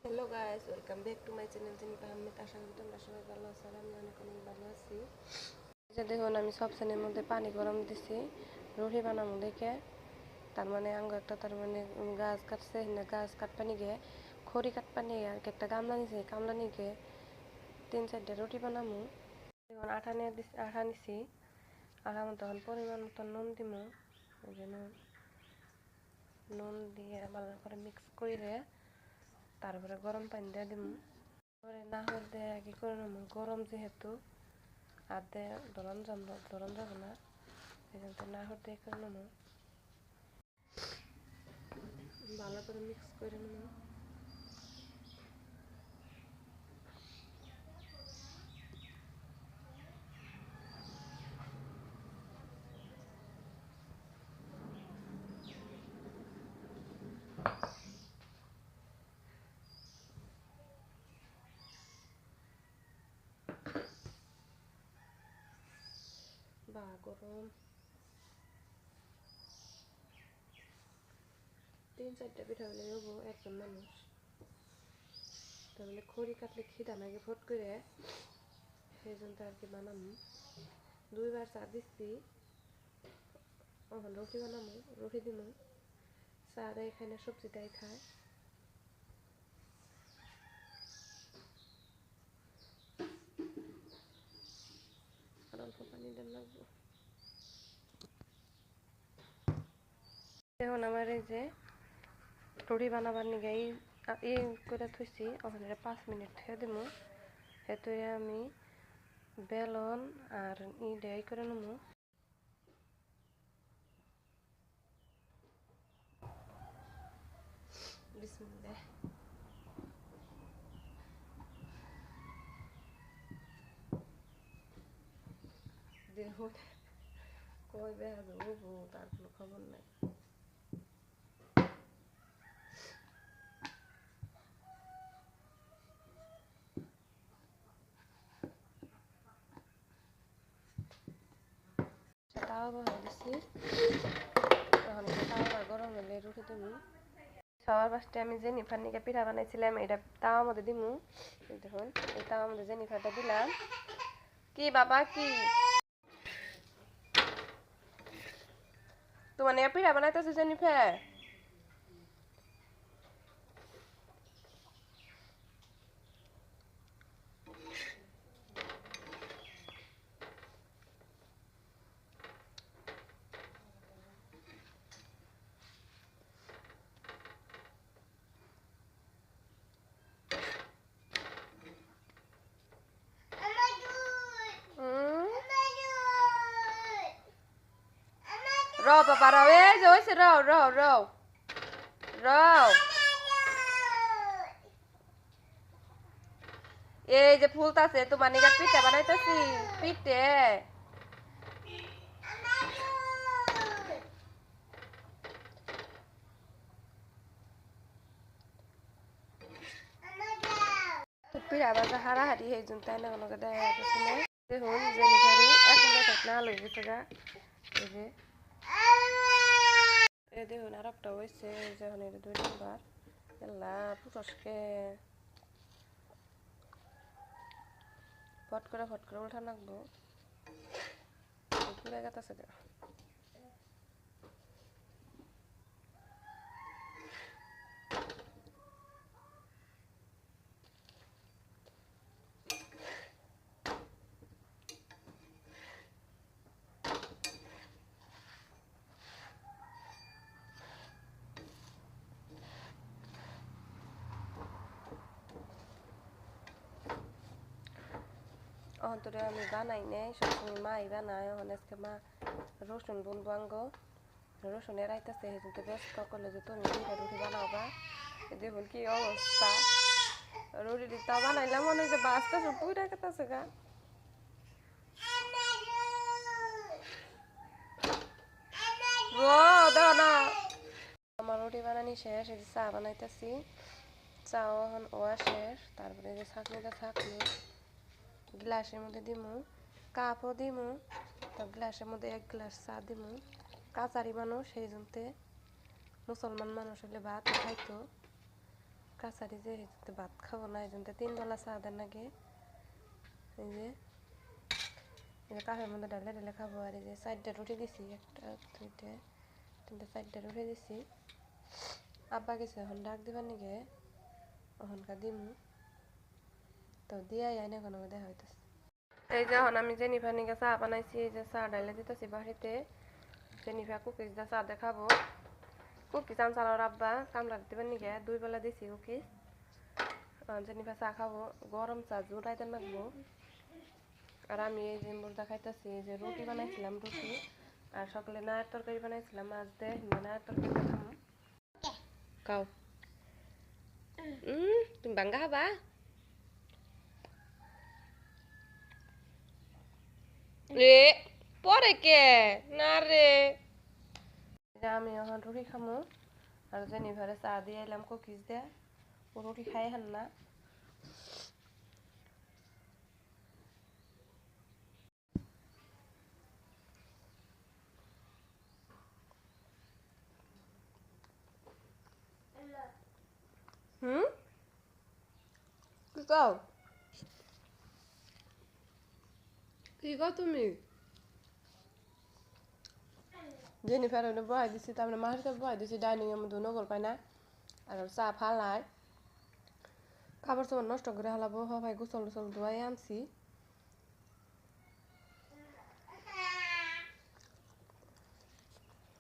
Hello guys, welcome back to my channel Jenifa Ahmed. আশা করি তোমরা সবাই ভালো আছো আর আমি অনেক অনেক ভালো আছি। যে দেখুন আমি সব শ্রেণীর মধ্যে পানি গরম দিছি রুটি বানাবো দেখে। তার মানে আঙ্গ একটা তার মানে গাছ কাটছে না, গাছ কাটপানি গিয়ে খড়ি কাটপানি আর কি একটা গামলা নিছে, গামলা নিয়ে গিয়ে 3-4টা রুটি বানাবো। দেখুন আঠা নিয়ে দিছি, আঠা নিছি। আঠা মতো পরিমাণ মতো নুন দিব। এই যে নুন দিয়ে ভালো করে মিক্স করে তারপরে গরম পানি দিয়ে দিব। পরে নাহর দিয়ে কি করে নেবো, গরম যেহেতু আর দিয়ে ধরন যাব না, এই জন্য নাহর দিয়ে করে নেবো, ভালো করে মিক্স করে নেবো। বা গরম 3-4টা পিঠা হলে হবো একজন মানুষ। তাহলে খড়ি কাটলে খিদা নাকি ফট করে, সেই জন্য আর কি বানাবো। 2বার চা দিচ্ছি, এখন রুটি বানাবো, রুটি দিব। চা দেয় খায় না, সবজিটাই খায়। আর অল্প পানি দেন লাগবো। এখন আমার এই যে রুটি বানাবার নিগে এই করে থুইছি, ওখানে 5 মিনিট থুয়ে দিব। হেতুয়ে আমি বেলন আর দেয় করে নেবো। বিসমিল্লাহ। দেখুন কই বেয়া দেবো, তার কোনো খবর নাই। তাওয়া বহাই দিছি, এখন তাওয়া গরম হলে রুটি দিমু। সবার ফার্স্টে আমি জেনিফার নিকে পিঠা বানাইছিলাম, এটা তাওয়ার মধ্যে দিমু। দেখুন এই তাওয়ার মধ্যে জেনিফারটা দিলাম। কি বাবা কি তোমার নিয়ে পিঠা বানাইতেছে জেনিফার? রও বাবা রও, এই যে হয়েছে, রও রও রও রও। এই যে ফুলতাছে তোমার নিকে পিঠা বানাইতেছি, পিঠে। পিঠা বাজা হারাহারি সেই জন্য তাই না কোনো দেখা যাচ্ছে না। দেখুন জেনিফারি এখন দেখ না লই গেছে গা। এই যে এই দেখুন আর একটা হয়েছে, যখন এটা 2 নম্বর এলা পুরস্কে ফট করে উঠা লাগবো, পুরা গেতাছে গা। অন্তরে আমি বানাই নাই, সবসময় মাই বানায়। এখন আজকে মা রসুন বুনবো, আঙ্গ রসুন এড়াইতেছে, সেই জন্য ব্যস্ত করলে যে তুমি পিঠা রুটি বানাওবা। দেখুন কি অবস্থা, রুটি তা বানাইলাম মনে হয় যে বাঁচতেছে, পুইরা গেতাছে গা। দাও না, আমার রুটি বানানি শেষ, এই যে চা বানাইতেছি। চা এখন ওয়া শেষ, তারপরে যে ছাঁকনি গ্লাসের মধ্যে দিমু, কাপও দিমু। তো গ্লাসের মধ্যে 1 গ্লাস চা দিমু। কাচারি মানুষ, সেই জন্য মুসলমান মানুষ হলে ভাত খাইতো, কাছারি যে ভাত খাবো না, এই জন্য 3 বেলা চা দেন নাকি। এই যে কাপের মধ্যে ঢালে ঢালে খাবো। আর এই যে 4টা রুটি দিছি, 1টা 2টা 3টা 4টা রুটি দিছি। আব্বা গেছে এখন ডাক দিবার নিগে, ওখানকার দিমু তো দিয়া আইনে কোনো দেখা হইতেছে। এই যে এখন আমি জেনিফার নিগে চা বানাইছি, এই যে চা ডাইলে দিতেছি বাড়িতে। জেনিফা কুকিজ দিয়ে চা দেখাবো। কুকিজ আনসার আর আব্বা কামলা দিবার নিগে 2 বেলা দিছি কুকিজ। জেনিফা চা খাবো, গরম চা জোড়াইতে মাখবো। আর আমি এই যে মুর্দা খাইতেছি, এই যে রুটি বানাইছিলাম, রুটি আর সকালে নায়ের তরকারি বানাইছিলাম মাছ দিয়ে, নায়ের তরকারি খাবো। খাও। তুমি বাঙ্গা খাবা? রে পরে কে না রে। আমি এখন রুটি খামো আর জেনিফারে চা দিয়ে এলাম কুকিজ দিয়ে। ও রুটি খাই হান না। কি কও? কি কও তুমি? জেনিফার ওনে বহাই দিছি, তারপরে মাহিরকে বহাই দিছি ডাইনিং এর মধ্যে, নগর পায় না। আর চা ফালাই খাবার সবার নষ্ট করে হালাবো। ভাই গোসল টোসল ধোয়াই আনছি।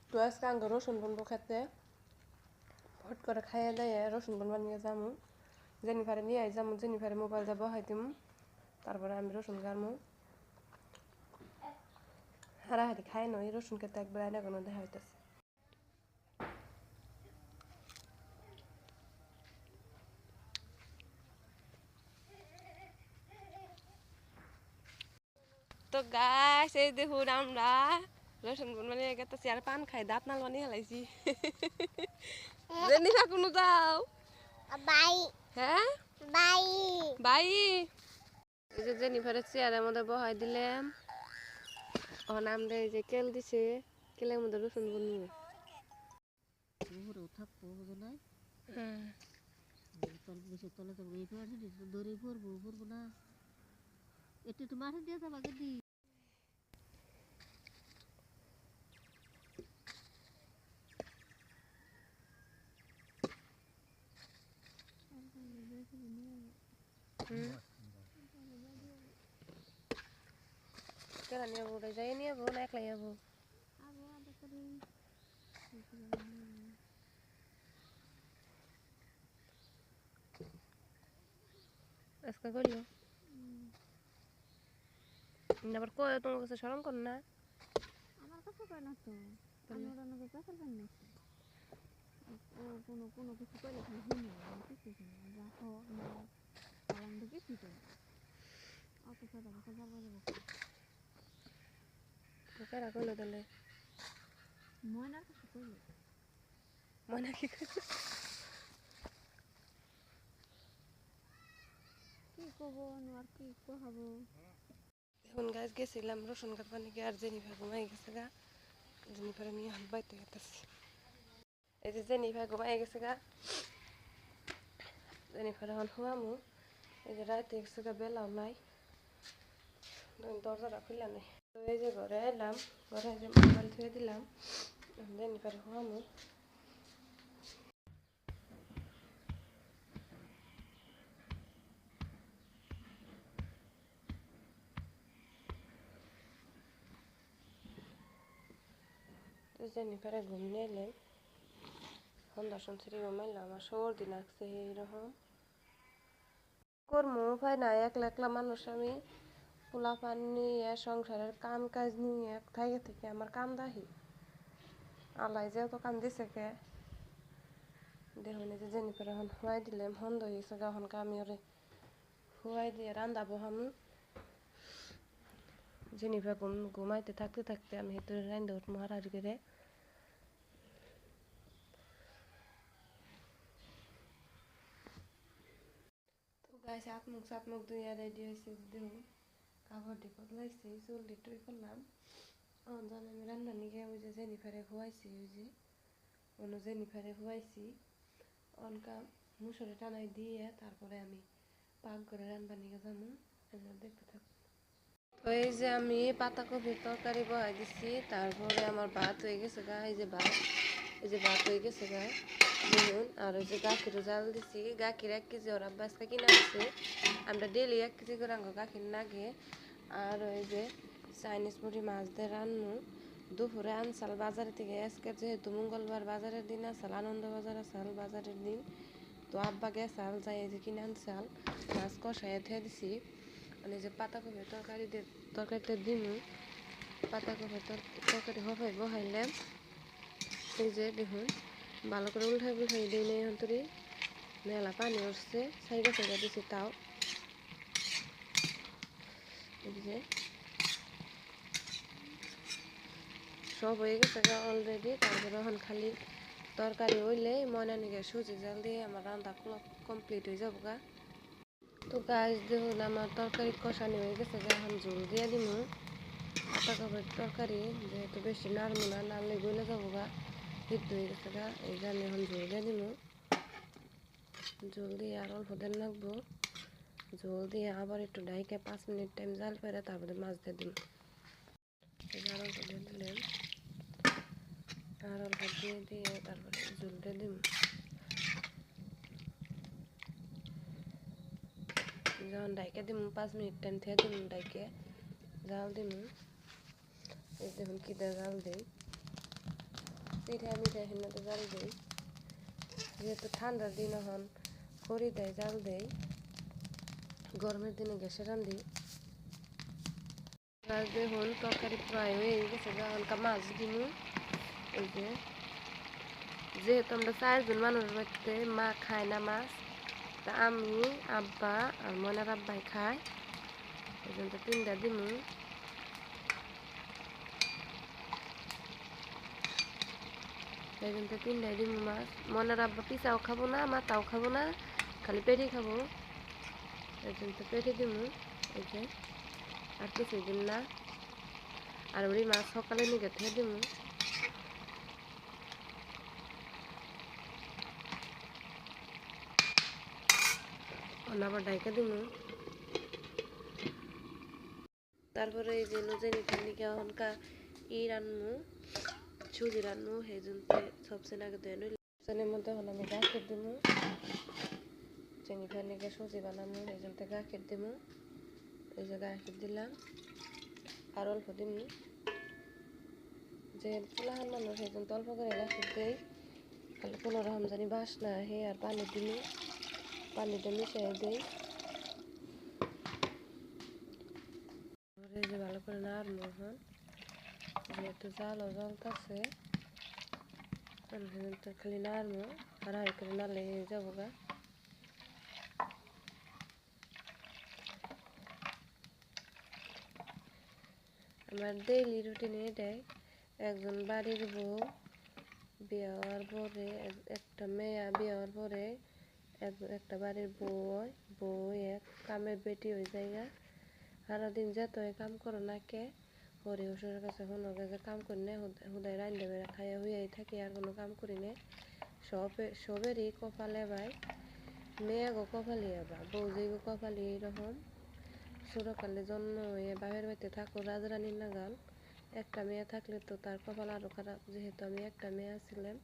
তো আজকে আঙ্গ রসুন বনবো খেতে, ফট করে খাইয়ে দেয় রসুন বনবা নিয়ে যামু। জেনিফারে নিয়ে যামু, জেনিফারে মোবাইল যা বহাই দিমু, তারপরে আমি রসুন গারমু। হারাহারি খাই নয়, রসুন খেতে একবার আইনা কোনো দেখা হইতেছে। তো গাইস এই দেখুন আমরা রসুন বনবা নিয়ে গেতেছি আর পান খাই, দাঁত নাল বানিয়ে হেলাইছি। জেনিফা কোনো যাও বাই। হ্যাঁ বাই বাই। এই যে জেনিফারের চেয়ারের মধ্যে বহাই দিলাম। এখন আমরা এই যে কেল দিছে, কেলের মধ্যে রসুন বনবো। থাকবো বুঝলাই বেশি তলে যাবো, এই দড়ি ভরবো ভরবো না, একটু একটু মাঠে দিয়ে যাবো যদি। কেলা নিয়ে যাবো, যাই নিয়ে যাবো না একলাই যাবো? আজকে করলো আবার কয় তোমার কাছে স্মরণ কর না? আমার কাছে কয় না তো, আমি ওরা নাকি পেশাল পাই না, ও কোনো কোনো কিছু কইলে খালি শুনি আমি কিছু শুনি যা হোক না আমি তো কিছুই করি না। অত সাদা কথা যাবো যাবো কেরা কইলো তাহলে? ময়নার কাছে কইলো। মনে কি কইলো? কি কব আর কি কহাবো। এখন গাছ গেছিলাম রসুন কাটবার নাকি, আর জেনিফা ঘুমাই গেছে গা। জেনিফার আমি এখন বাইতে গেতেছি। এই যে জেনিফা ঘুমাই গেছে গা, জেনিফার এখন শুয়ামু। এই যে রাতে গেছে গা, বেলাও নাই, দরজাটা খুললা নেই। তো এই যে ঘরে এলাম, ঘরে যে মোবাইল থুয়ে দিলাম, জেনিফার শুয়ামু। জেনিফারে ঘুম নিয়ে এলেন, সন্ধ্যার সময় ঘুমাইলাম। আমার সর্দি লাগছে এইরকম কর্ম উপায় নাই, একলা একলা মানুষ আমি। পোলা পান নিয়ে সংসারের কাম কাজ নিয়ে থাকে থেকে আমার কাম দাহি আলাই যেহেতু কাম দিছে কে দেখুন। এই যে জেনিফার এখন শুয়াই দিলাম, সন্দ হয়েছে এখন আমি ওরে শুয়াই দিয়ে রান্দা বহামু। জেনিফা ঘুমাইতে থাকতে থাকতে আমি হেতু রান্দা উঠবো হারাহারি করে। তো গাইছে হাত মুখ ধুইয়া রেডি হয়েছে, দেখুন কাপড় ডিপট লাগছে, চুল ডিটুই করলাম। জানি আমি রান্না নিয়ে ওই যে জেনিফারে খুয়াইছি, ওই যে অন্য জেনিফারে খুয়াইছি অনকা মুসুরি টানাই দিয়ে তারপরে আমি পাক করে রান্না নিয়ে যাবো, দেখতে থাকবো। তো এই যে আমি পাতাকপির তরকারি বহাই দিচ্ছি, তারপরে আমার ভাত হয়ে গেছে গা, এই যে ভাত, এই যে ভাত হয়ে গেছে গা দেখুন। আর ওই যে গাখিরও জাল দিছি, গাখির 1 কেজি ওর আব্বা আজকে কিনে আসছে, আমরা ডেলি 1 কেজি করে গাখির নাগে। আর ওই যে চাইনিজ মুড়ি মাছ দিয়ে রান্নু, দুপুরে আনসাল বাজারে থেকে, আজকে যেহেতু মঙ্গলবার বাজারের দিন আসাল, আনন্দ বাজার আসাল বাজারের দিন, তো আব্বা গেছাল যাই যে কিনে আনসাল, মাছ কষাই থুয়ে দিছি। মানে যে পাতাকপির তরকারিতে দিমু, পাতাকপির তরকারি হফাই বহাইলাম। এই যে দেখুন ভালো করে উল্টাই উল্টাই দিই নেই অন্তরে, মেলা পানি উঠছে, সাইগা সাইগা দিছি তাও। এই যে সব হয়ে গেছে অলরেডি, তারপরে এখন খালি তরকারি হইলে ময়না নিকে সুজি জাল দিয়ে আমার রান্না কমপ্লিট হয়ে যাবো গা। তো গাছ দেখুন আমার তরকারি কষানি হয়ে গেছে গা, এখন ঝোল দিয়ে দিমু। পাতাকপির তরকারি যেহেতু বেশি নাড়মু না, নাড়লে গলে যাবো গা, সিদ্ধ হয়ে গেছে গা, এই যে আমি এখন ঝোল দিয়ে দিমু। ঝোল দিয়ে আর অল্প দেন লাগবো, ঝোল দিয়ে আবার একটু ঢাইকে 5 মিনিট টাইম জাল পেরে তারপরে মাছ দিয়ে দিন। আর অল্প দিয়ে দিলেন, আর অল্প দিয়ে দিয়ে তারপরে ঝোল দিয়ে দিন। যখন ডাইকে দিমু 5 মিনিট টাইম থেকে দিমু, ডাইকে জাল দিমু। এই দেখুন কি দিয়ে জাল দিই, পিঠা মিঠা হিন্নাতে জাল দিই, যেহেতু ঠান্ডার দিন এখন খড়ি দেয় জাল দেই, গরমের দিনে গ্যাসে রান্ধি। আর দেখুন তরকারি প্রায় হয়ে গেছে, এখনকার মাছ দিমু। এই যে যেহেতু আমরা 4 জন মানুষের বাড়িতে মা খায় না মাছ, তা আমি, আব্বা আর ময়নার আব্বাই খায়, এই জন্য 3টা দিমু। এই জন্য 3টাই দিমু মাছ। ময়নার আব্বা পিসাও খাবো না, মাথাও খাবো না, খালি পেটি খাবো, এই জন্য পেটি দিমু। এই যে আর কিছুই দিন না। আর ওই মাছ সকালে নিয়ে গেছে দিমু। আবার ডাইকা দিমু। তারপরে এই যে লুজেনি ঠান্ডিকে এখনকার রান্নু, সুজি রান্নু, সেই জন্য সবচেয়ে আগে দেয় নইলে সেনের মধ্যে এখন আমি গাখির দিমু। চিনি ফানিকে সুজি বানামু, সেই জন্য গাখির দিমু। এই যে গাখির দিলাম, আর অল্প দিমু, যে চুলাহান মানুষ সেই জন্য অল্প করে গাখির দেই, খালি কোনো রকম জানি বাস না আহে। আর পানি দিমু, পানিটা মিশিয়ে দেই। এই যে ভালো করে নাড়মু, এখন যেহেতু জালও জ্বলতেছে খালি নাড়মু, আর হাই করে নাড়লে যাবো গা। আমার ডেইলি রুটিনে এটাই, একজন বাড়ির বউ বিয়ে হওয়ার পরে, একটা মেয়ে বিয়ে হওয়ার পরে একটা বাড়ির বউ হয়, বউ এক কামের বেটি হয়ে যায়। সারাদিন যত কাম করো না কে, হরি শ্বশুরের কাছে কোনো কাছে কাম করি না, হুদায় রান্ধে বেড়া খাইয়া হইয়াই থাকি, আর কোনো কাম করি না। সবেরই কপালে ভাই, মেয়ে গো কপালি আবা, বউ যে গো কপালি, এইরকম ছোটকালে জন্ম হয়ে বাপের বাড়িতে থাকো রাজরানীর নাগাল। একটা মেয়ে থাকলে তো তার কপাল আরো খারাপ, যেহেতু আমি একটা মেয়ে আসছিলাম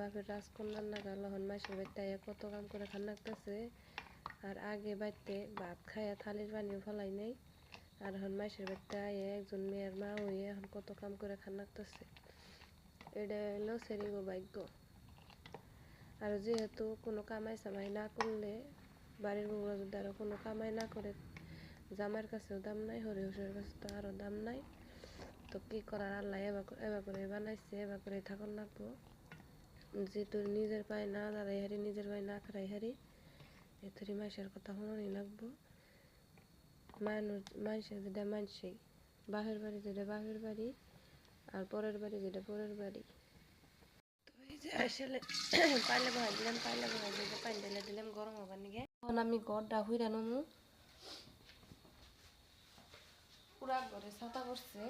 বাপের রাজকন্যার নাগাল, এখন মাসের বাড়িতে কত কাম করে খান লাগতেছে। আর আগে বাড়িতে ভাত খাইয়া থালির পানিও ফেলাই নাই, আর এখন মাসের বাড়িতে একজন মেয়ের মা হয়ে এখন কত কাম করে খান লাগতেছে। এটা হলো সেরি ভাগ্য। আর যেহেতু কোনো কামাই সামাই না করলে, বাড়ির বউরা যদি আরো কোনো কামাই না করে, জামাইয়ের কাছেও দাম নাই, হরি শ্বশুরের কাছে তো আরো দাম নাই। তো কি করার, আল্লাহ এবার করে বানাইছে, এবার করে থাকুন লাগবো। যেহেতু নিজের পায়ে না দাঁড়াই হারি, নিজের পায়ে না খারাই হারি, এতরি মাসের কথা শুনোনি লাগবো। মানুষের যেটা মানসেই, বাপের বাড়ি যেটা বাপের বাড়ি, আর পরের বাড়ি যেটা পরের বাড়ি। তো এই যে আসলে পাইলে বহাই দিলাম, পাইলে বহাই দিয়ে পানি ঢেলে দিলাম গরম হবার নিগে। এখন আমি গড়টা হুইরা নমু, পুরা ঘরে ছাতা করছে।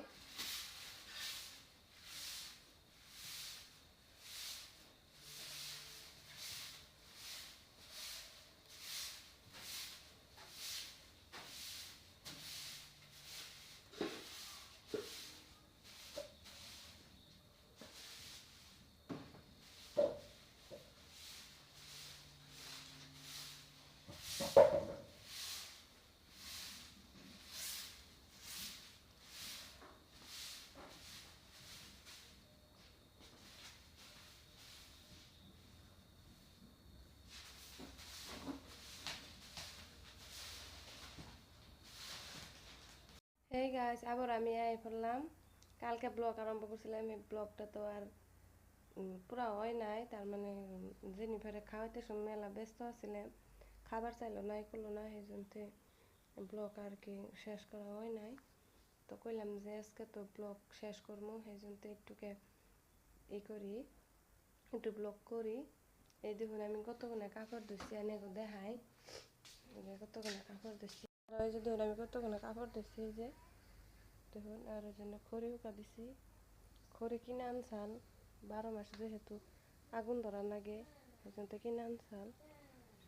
গাইস আবার আমি আই পড়লাম। কালকে ব্লগ আরম্ভ করছিলাম, এই ব্লগটা তো আর পুরা হয় নাই। তার মানে জেনিফারে খাওয়াইতে সময় মেলা ব্যস্ত আছিলাম, খাবার চাইলো না করলো না, সেই জন্য ব্লগ আর কি শেষ করা হয় নাই। তো কইলাম যে আজকে তো ব্লগ শেষ করবো, সেই জন্য একটুকে ই করি, একটু ব্লগ করি। এই দেখুন আমি কতক্ষণে কাপড় ধুচ্ছি, এনে দেখাই কতক্ষণে কাপড় ধুচ্ছি। আর ওই যে দেখুন আমি কতক্ষণে কাপড় ধুচ্ছি, যে দেখুন। আর ওই জন্য খড়ি উকা দিছি, খড়ি কিনে আনছাল 12 মাসে যেহেতু আগুন ধরা লাগে, সেই জন্য কিনে আনছাল।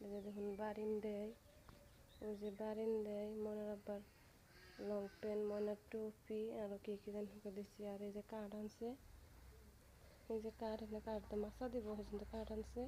এই যে দেখুন বারিন দেয়, ওই যে বারিন দেয়, মনের আব্বার লং পেন্ট, মনের টুপি, আরও কি কি যেন দিচ্ছি। আর এই যে কাঠ আনছে, এই যে কাঠ, এখানে কাঠ মাছা দিব, সেই জন্য কাঠ আনছে।